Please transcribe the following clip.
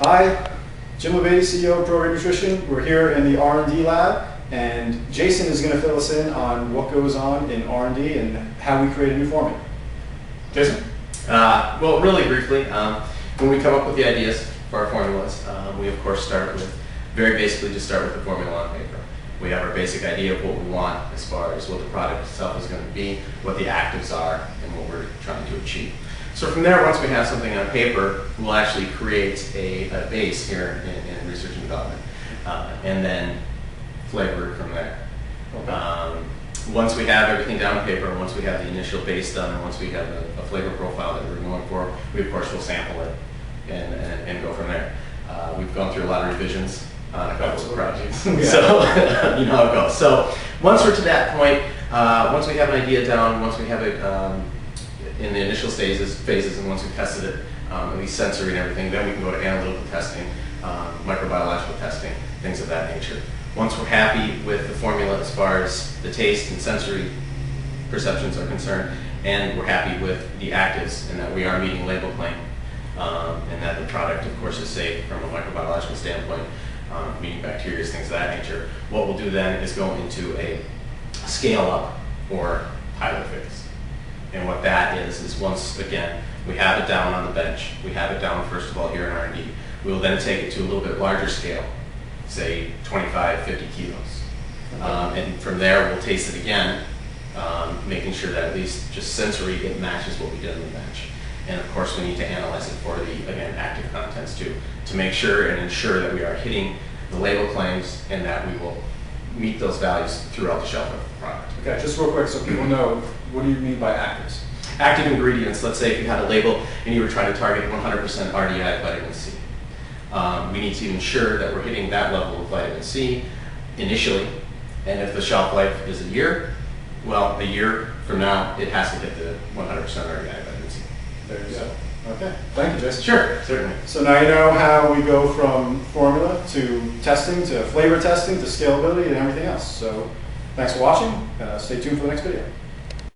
Hi, Jim Levady, CEO of Prograde Nutrition. We're here in the R&D lab, and Jason is going to fill us in on what goes on in R&D and how we create a new formula. Jason? Well, really briefly, when we come up with the ideas for our formulas, we of course start with, very basically just start with the formula on paper. We have our basic idea of what we want as far as what the product itself is going to be, what the actives are, and what we're trying to achieve. So from there, once we have something on paper, we'll actually create a base here in research and development, and then flavor it from there. Okay. Once we have everything down on paper, and once we have the initial base done, and once we have a flavor profile that we're going for, we of course will sample it and go from there. We've gone through a lot of revisions on a couple of projects, Yeah. so you know how it goes. So once we're to that point, once we have an idea down, once we have it in the initial phases, and once we've tested it, at least sensory and everything, then we can go to analytical testing, microbiological testing, things of that nature. Once we're happy with the formula as far as the taste and sensory perceptions are concerned, and we're happy with the actives and that we are meeting label claim, and that the product, of course, is safe from a microbiological standpoint, meaning bacteria, things of that nature, what we'll do then is go into a scale-up or pilot phase. And what that is once, again, we have it down on the bench, we have it down, first of all, here in R&D, we will then take it to a little bit larger scale, say 25, 50 kilos. And from there, we'll taste it again, making sure that at least just sensory, it matches what we did on the bench. And of course, we need to analyze it for the, again, active contents too, to make sure and ensure that we are hitting the label claims and that we will meet those values throughout the shelf of the product. Okay, just real quick so people know, what do you mean by actives? Active ingredients, let's say if you had a label and you were trying to target 100% RDI vitamin C. We need to ensure that we're hitting that level of vitamin C initially, and if the shelf life is a year, well, a year from now, it has to hit the 100% RDI vitamin C. There you go. Okay, thank you, Jason. Sure, certainly. So now you know how we go from formula to testing, to flavor testing, to scalability, and everything else. So thanks for watching. Stay tuned for the next video.